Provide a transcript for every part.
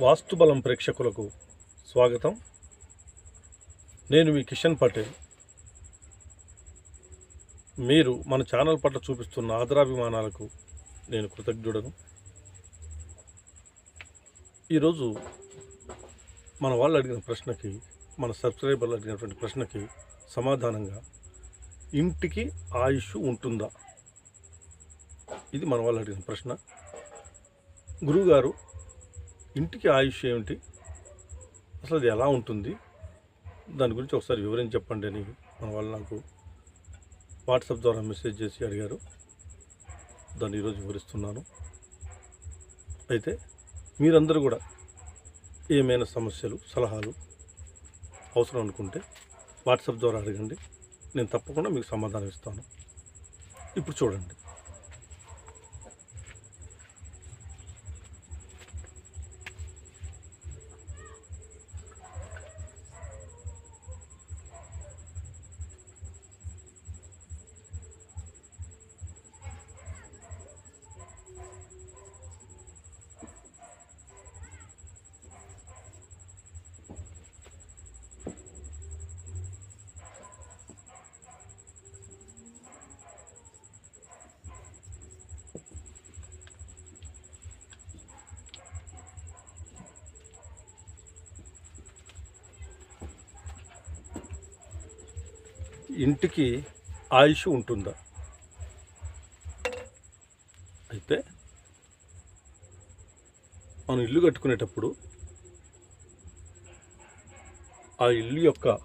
వాస్తుబలం ప్రేక్షకులకు స్వాగతం. నేను మీ కిషన్ పటేల్. మీరు మన ఛానల్ పట్ల చూపిస్తున్న ఆదరాభిమానాలకు నేను కృతజ్ఞుడను. ఈరోజు మన వాళ్ళు అడిగిన ప్రశ్నకి, మన సబ్స్క్రైబర్లు అడిగినటువంటి ప్రశ్నకి సమాధానంగా, ఇంటికి ఆయుష్ ఉంటుందా? ఇది మన వాళ్ళు అడిగిన ప్రశ్న. గురువుగారు, ఇంటికి ఆయుష్ ఏమిటి, అసలు అది ఎలా ఉంటుంది, దాని గురించి ఒకసారి వివరించి చెప్పండి అని మన వాళ్ళు నాకు వాట్సాప్ ద్వారా మెసేజ్ చేసి అడిగారు. దాన్ని ఈరోజు వివరిస్తున్నాను. అయితే మీరందరూ కూడా ఏమైనా సమస్యలు, సలహాలు అవసరం అనుకుంటే వాట్సాప్ ద్వారా అడగండి, నేను తప్పకుండా మీకు సమాధానం ఇస్తాను. ఇప్పుడు చూడండి, ఇంటికి ఆయుష్ ఉంటుందా? అయితే మనం ఇల్లు కట్టుకునేటప్పుడు ఆ ఇల్లు యొక్క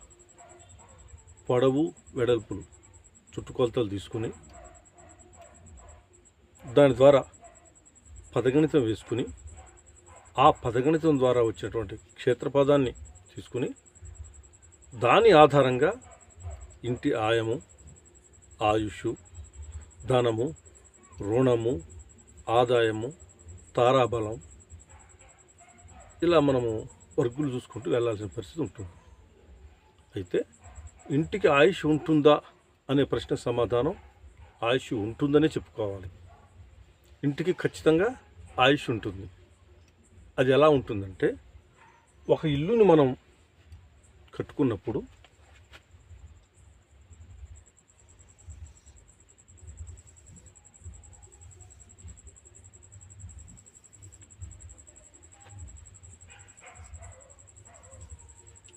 పొడవు, వెడల్పులు, చుట్టుకొలతలు తీసుకుని దాని ద్వారా పదగణితం వేసుకుని, ఆ పదగణితం ద్వారా వచ్చేటువంటి క్షేత్రపదాన్ని తీసుకుని దాని ఆధారంగా ఇంటి ఆయము, ఆయుష్, ధనము, రుణము, ఆదాయము, తారాబలం, ఇలా మనము వర్గులు చూసుకుంటూ వెళ్ళాల్సిన పరిస్థితి ఉంటుంది. అయితే ఇంటికి ఆయుష్ ఉంటుందా అనే ప్రశ్న సమాధానం ఆయుష్ ఉంటుందనే చెప్పుకోవాలి. ఇంటికి ఖచ్చితంగా ఆయుష్ ఉంటుంది. అది ఎలా ఉంటుందంటే, ఒక ఇల్లుని మనం కట్టుకున్నప్పుడు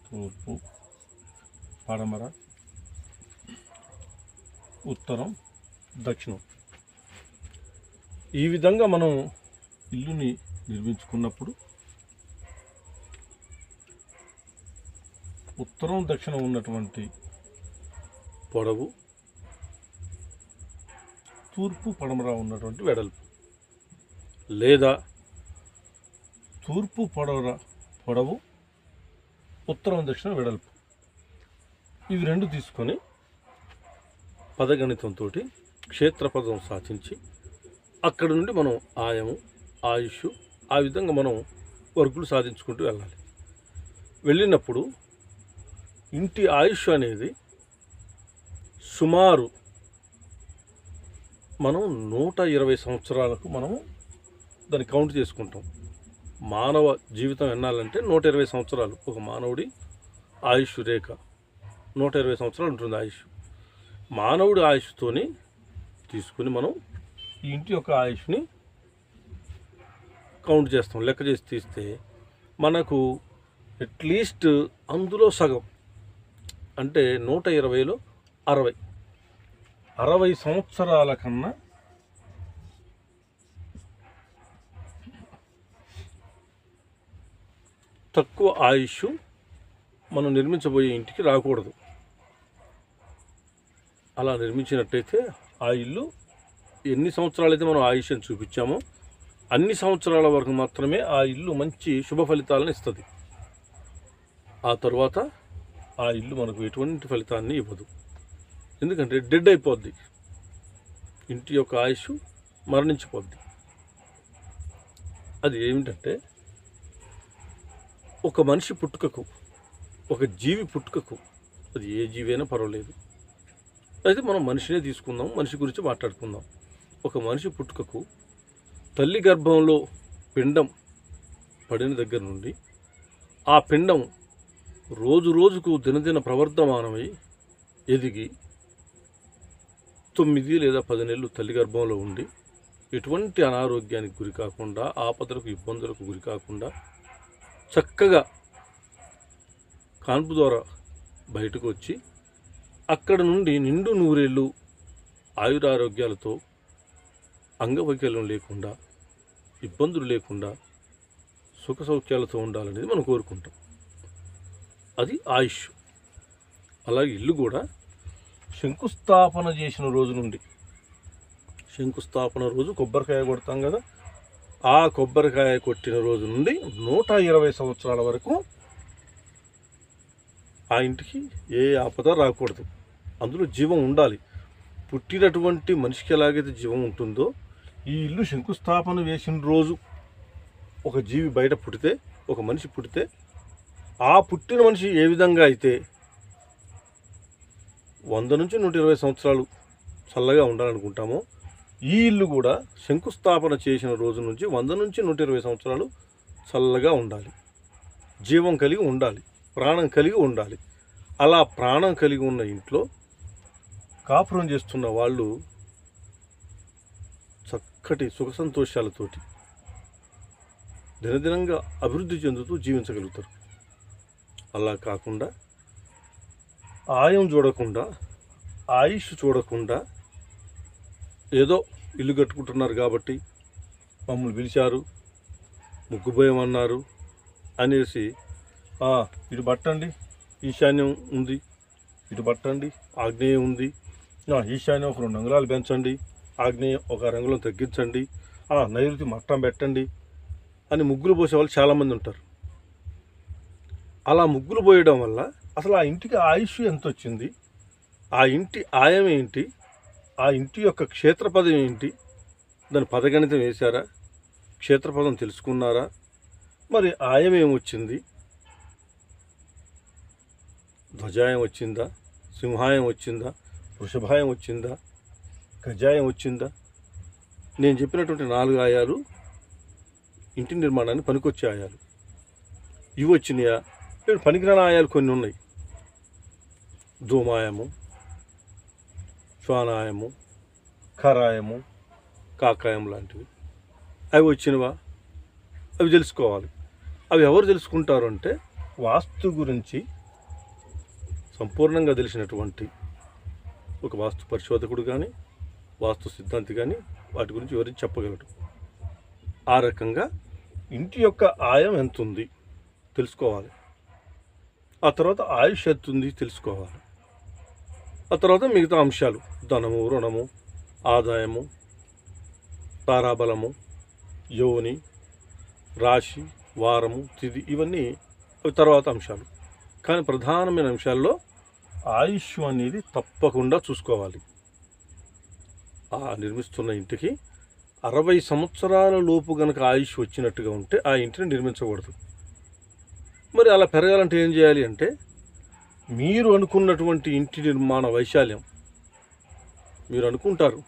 తూర్పు, పడమర, ఉత్తరం, దక్షిణం, ఈ విధంగా మనం ఇల్లుని నిర్మించుకున్నప్పుడు ఉత్తరం, దక్షిణం ఉన్నటువంటి పొడవు, తూర్పు, పడమర ఉన్నటువంటి వెడల్పు, లేదా తూర్పు, పొడవు, ఉత్తరం, దక్షిణం వెడల్పు, ఇవి రెండు తీసుకొని పదగణితంతో క్షేత్రపదం సాధించి అక్కడి నుండి మనం ఆయము, ఆయుష్, ఆ విధంగా మనం వర్గులు సాధించుకుంటూ వెళ్ళాలి. వెళ్ళినప్పుడు ఇంటి ఆయుష్ అనేది సుమారు మనం 120 సంవత్సరాలకు మనము దాన్ని కౌంట్ చేసుకుంటాం. మానవ జీవితం ఎన్నాలంటే 120 సంవత్సరాలు. ఒక మానవుడి ఆయుష్ రేఖ 120 సంవత్సరాలు ఉంటుంది ఆయుష్. మానవుడి ఆయుష్తోని తీసుకుని మనం ఈ ఇంటి యొక్క ఆయుష్ని కౌంట్ చేస్తాం. లెక్క చేసి తీస్తే మనకు అట్లీస్ట్ అందులో సగం అంటే 120లో 60 సంవత్సరాల కన్నా తక్కువ ఆయుష్ మనం నిర్మించబోయే ఇంటికి రాకూడదు. అలా నిర్మించినట్టయితే ఆ ఇల్లు ఎన్ని సంవత్సరాలైతే మనం ఆయుష్ అని చూపించామో అన్ని సంవత్సరాల వరకు మాత్రమే ఆ ఇల్లు మంచి శుభ ఫలితాలను ఇస్తుంది. ఆ తర్వాత ఆ ఇల్లు మనకు ఎటువంటి ఫలితాన్ని ఇవ్వదు. ఎందుకంటే డెడ్ అయిపోద్ది, ఇంటి యొక్క ఆయుష్ మరణించిపోద్ది. అది ఏమిటంటే, ఒక మనిషి పుట్టుకకు, ఒక జీవి పుట్టుకకు, అది ఏ జీవి అయినా పర్వాలేదు, అయితే మనం మనిషినే తీసుకుందాం, మనిషి గురించి మాట్లాడుకుందాం. ఒక మనిషి పుట్టుకకు తల్లి గర్భంలో పిండం పడిన దగ్గర నుండి ఆ పిండం రోజు రోజుకు దినదిన ప్రవర్ధమానమై ఎదిగి 9 లేదా 10 నెలలు తల్లి గర్భంలో ఉండి ఎటువంటి అనారోగ్యానికి గురి కాకుండా, ఆపదలకు ఇబ్బందులకు గురి కాకుండా చక్కగా కాన్పు ద్వారా బయటకు వచ్చి అక్కడ నుండి నిండు నూరేళ్ళు ఆయురారోగ్యాలతో, అంగవైకల్యం లేకుండా, ఇబ్బందులు లేకుండా సుఖ సౌఖ్యాలతో ఉండాలనేది మనం కోరుకుంటాం. అది ఆయుష్. అలాగే ఇల్లు కూడా శంకుస్థాపన చేసిన రోజు నుండి, శంకుస్థాపన రోజు కొబ్బరికాయ కొడతాం కదా, ఆ కొబ్బరికాయ కొట్టిన రోజు నుండి 120 సంవత్సరాల వరకు ఆ ఇంటికి ఏ ఆపద రాకూడదు. అందులో జీవం ఉండాలి. పుట్టినటువంటి మనిషికి ఎలాగైతే జీవం ఉంటుందో, ఈ ఇల్లు శంకుస్థాపన వేసిన రోజు ఒక జీవి బయట పుడితే, ఒక మనిషి పుడితే, ఆ పుట్టిన మనిషి ఏ విధంగా అయితే 100 నుంచి 120 సంవత్సరాలు చల్లగా ఉండాలనుకుంటామో, ఈ ఇల్లు కూడా శంకుస్థాపన చేసిన రోజు నుంచి 100 నుంచి 120 సంవత్సరాలు చల్లగా ఉండాలి, జీవం కలిగి ఉండాలి, ప్రాణం కలిగి ఉండాలి. అలా ప్రాణం కలిగి ఉన్న ఇంట్లో కాపురం చేస్తున్న వాళ్ళు చక్కటి సుఖ సంతోషాలతోటి దినదినంగా అభివృద్ధి చెందుతూ జీవించగలుగుతారు. అలా కాకుండా ఆయం చూడకుండా, ఆయుష్ చూడకుండా, ఏదో ఇల్లు కట్టుకుంటున్నారు కాబట్టి మమ్మల్ని పిలిచారు, ముగ్గుపోయమన్నారు అనేసి ఇటు పట్టండి ఈశాన్యం ఉంది, ఇటు పట్టండి ఆగ్నేయం ఉంది, ఈశాన్యం ఒక 2 అంగుళాలు పెంచండి, ఆగ్నేయం ఒక 2 అంగుళం తగ్గించండి, నైరుతి మట్టం పెట్టండి అని ముగ్గులు పోసేవాళ్ళు చాలామంది ఉంటారు. అలా ముగ్గులు పోయడం వల్ల అసలు ఆ ఇంటికి ఆయుష్ ఎంత వచ్చింది, ఆ ఇంటి ఆయం ఏంటి, ఆ ఇంటి యొక్క క్షేత్రపదం ఏంటి, దాని పదగణితం వేశారా, క్షేత్రపదం తెలుసుకున్నారా, మరి ఆయం ఏమొచ్చింది, ధ్వజాయం వచ్చిందా, సింహాయం వచ్చిందా, వృషభాయం వచ్చిందా, గజాయం వచ్చిందా? నేను చెప్పినటువంటి 4 ఆయాలు ఇంటి నిర్మాణాన్ని పనికొచ్చే ఆయాలు. ఇవి వచ్చినాయా? లేదు, పనికిరాని ఆయాలు కొన్ని ఉన్నాయి. ధూమాయము, శ్వానాయము, ఖరాయము, కాకాయం లాంటివి. అవి వచ్చినవా? అవి తెలుసుకోవాలి. అవి ఎవరు తెలుసుకుంటారు అంటే, వాస్తు గురించి సంపూర్ణంగా తెలిసినటువంటి ఒక వాస్తు పరిశోధకుడు కానీ, వాస్తు సిద్ధాంతి కానీ వాటి గురించి వివరించి చెప్పగలడు. ఆ రకంగా ఇంటి యొక్క ఆయం ఎంత ఉంది తెలుసుకోవాలి. ఆ తర్వాత ఆయుష్ ఎంత ఉంది తెలుసుకోవాలి. ఆ తర్వాత మిగతా అంశాలు, ధనము, రుణము, ఆదాయము, తారాబలము, యోని, రాశి, వారము, తిథి, ఇవన్నీ తర్వాత అంశాలు. కానీ ప్రధానమైన అంశాల్లో ఆయుష్ అనేది తప్పకుండా చూసుకోవాలి. ఆ నిర్మిస్తున్న ఇంటికి 60 సంవత్సరాల లోపు కనుక ఆయుష్ వచ్చినట్టుగా ఉంటే ఆ ఇంటిని నిర్మించకూడదు. మరి అలా పెరగాలంటే ఏం చేయాలి అంటే, మీరు అనుకున్నటువంటి ఇంటి నిర్మాణ వైశాల్యం, మీరు అనుకుంటారు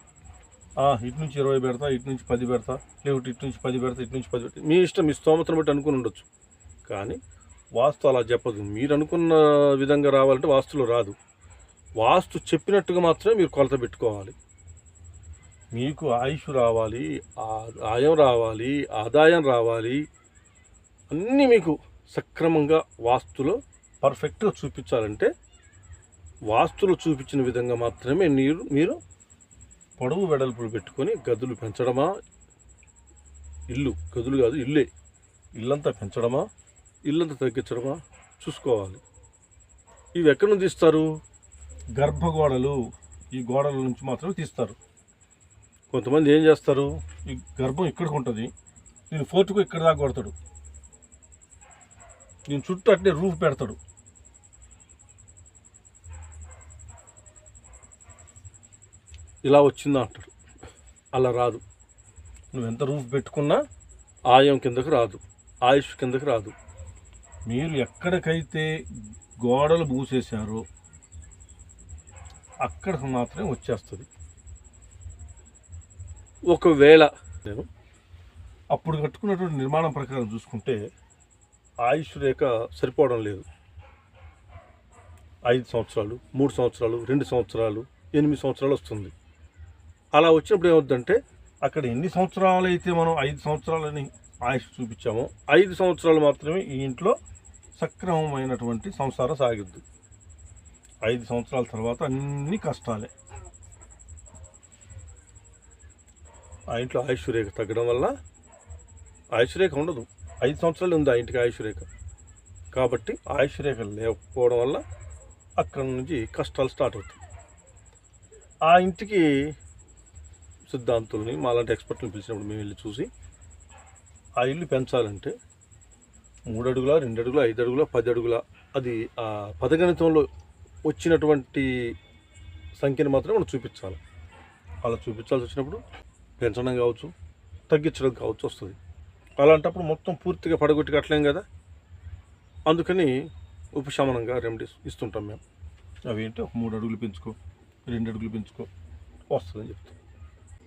ఇటు నుంచి 20 పెడతా, ఇటు నుంచి 10 పెడతా, లేకపోతే ఇటు నుంచి 10 పెడతా, ఇటు నుంచి 10 పెడతా, మీ ఇష్టం, మీ స్తోమతను బట్టి అనుకుని ఉండొచ్చు. కానీ వాస్తు అలా చెప్పదు. మీరు అనుకున్న విధంగా రావాలంటే వాస్తులో రాదు. వాస్తు చెప్పినట్టుగా మాత్రమే మీరు కొలత పెట్టుకోవాలి. మీకు ఆయుష్ రావాలి, ఆయం రావాలి, ఆదాయం రావాలి, అన్నీ మీకు సక్రమంగా వాస్తులో పర్ఫెక్ట్గా చూపించాలంటే వాస్తులో చూపించిన విధంగా మాత్రమే మీరు పొడవు వెడల్పులు పెట్టుకొని గదులు పెంచడమా, గదులు కాదు ఇల్లే, ఇల్లంతా పెంచడమా, ఇల్లంతా తగ్గించడమా చూసుకోవాలి. ఇవి ఎక్కడి నుంచి తీస్తారు? గర్భగోడలు, ఈ గోడల నుంచి మాత్రమే తీస్తారు. కొంతమంది ఏం చేస్తారు, ఈ గర్భం ఇక్కడికి ఉంటుంది, నేను ఫోర్టుకు ఇక్కడ దాకా కొడతాడు, నేను చుట్టూ అట్నే రూఫ్ పెడతాడు. ఇలా వచ్చిందా అంటాడు. అలా రాదు. నువ్వు ఎంత రూఫ్ పెట్టుకున్నా ఆయం కిందకు రాదు, ఆయుష్ కిందకు రాదు. మీరు ఎక్కడికైతే గోడలు మూసేశారో అక్కడికి మాత్రమే వచ్చేస్తుంది. ఒకవేళ నేను అప్పుడు కట్టుకున్నటువంటి నిర్మాణం ప్రకారం చూసుకుంటే ఆయుష్ రేఖ సరిపోవడం లేదు. 5 సంవత్సరాలు, 3 సంవత్సరాలు, 2 సంవత్సరాలు, 8 సంవత్సరాలు వస్తుంది. అలా వచ్చినప్పుడు ఏమవుద్దంటే అక్కడ ఎన్ని సంవత్సరాలు అయితే మనం 5 సంవత్సరాలని ఆయుష్ చూపించామో 5 సంవత్సరాలు మాత్రమే ఈ ఇంట్లో సక్రమమైనటువంటి సంసారం సాగిద్ది. 5 సంవత్సరాల తర్వాత అన్ని కష్టాలే. ఆ ఇంట్లో ఆయుష్ రేఖ తగ్గడం వల్ల ఆయుష్ రేఖ ఉండదు. 5 సంవత్సరాలు ఉంది ఆ ఇంటికి ఆయుష్ రేఖ. కాబట్టి ఆయుష్ రేఖ లేకపోవడం వల్ల అక్కడ నుంచి కష్టాలు స్టార్ట్ అవుతాయి. ఆ ఇంటికి సిద్ధాంతుల్ని మాలాంటి ఎక్స్పర్ట్ని పిలిచినప్పుడు మేము వెళ్ళి చూసి ఆ ఇల్లు పెంచాలంటే 3 అడుగుల, 2 అడుగుల, 5 అడుగుల, 10 అడుగుల, అది ఆ పదగణితంలో వచ్చినటువంటి సంఖ్యను మాత్రమే మనం చూపించాలి. అలా చూపించాల్సి వచ్చినప్పుడు పెంచడం కావచ్చు, తగ్గించడం కావచ్చు వస్తుంది. అలాంటప్పుడు మొత్తం పూర్తిగా పడగొట్టి కట్టలేం కదా. అందుకని ఉపశమనంగా రెమెడీస్ ఇస్తుంటాం మేము. అవి ఏంటి, ఒక 3 అడుగులు పెంచుకో, 2 అడుగులు పెంచుకో, వస్తుందని చెప్తాం.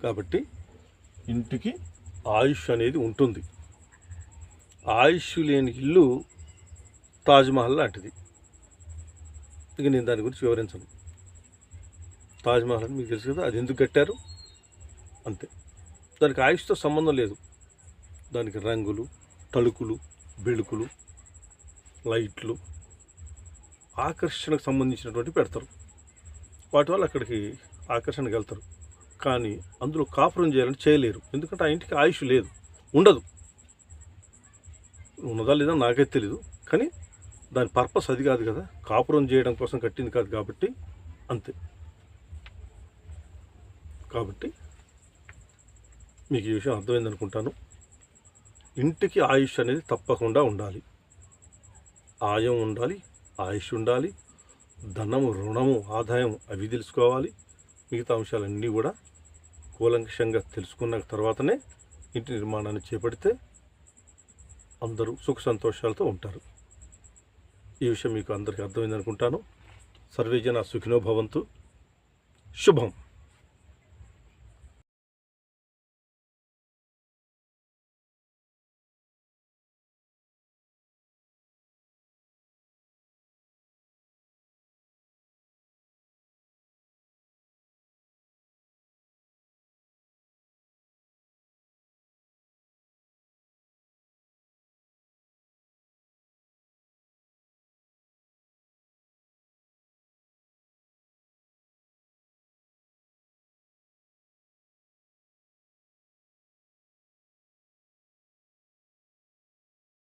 కాబట్టి ఇంటికి ఆయుష్ అనేది ఉంటుంది. ఆయుష్ లేని ఇల్లు తాజ్మహల్ లాంటిది. ఇక నేను దాని గురించి వివరించను. తాజ్మహల్ అని మీకు తెలుసు కదా, అది ఎందుకు కట్టారు అంతే. దానికి ఆయుష్తో సంబంధం లేదు. దానికి రంగులు, తలుకులు, బెళుకులు, లైట్లు, ఆకర్షణకు సంబంధించినటువంటి పెడతారు. వాటి వల్ల అక్కడికి ఆకర్షణకు వెళ్తారు. కానీ అందులో కాపురం చేయాలని చేయలేరు. ఎందుకంటే ఆ ఇంటికి ఆయుష్ లేదు, ఉండదు. ఉన్నదా లేదా నాకైతే తెలీదు. కానీ దాని పర్పస్ అది కాదు కదా, కాపురం చేయడం కోసం కట్టింది కాదు కాబట్టి అంతే. కాబట్టి మీకు ఈ విషయం అర్థమైంది అనుకుంటాను. ఇంటికి ఆయుష్ అనేది తప్పకుండా ఉండాలి. ఆయం ఉండాలి, ఆయుష్ ఉండాలి, ధనము, రుణము, ఆదాయం అవి తెలుసుకోవాలి. మిగతా అంశాలన్నీ కూడా కూలంకషంగా తెలుసుకున్న తర్వాతనే ఇంటి నిర్మాణాన్ని చేపడితే అందరూ సుఖ సంతోషాలతో ఉంటారు. ఈ విషయం మీకు అందరికీ అర్థమైంది అనుకుంటాను. సర్వేజన సుఖినో భవంతు. శుభం.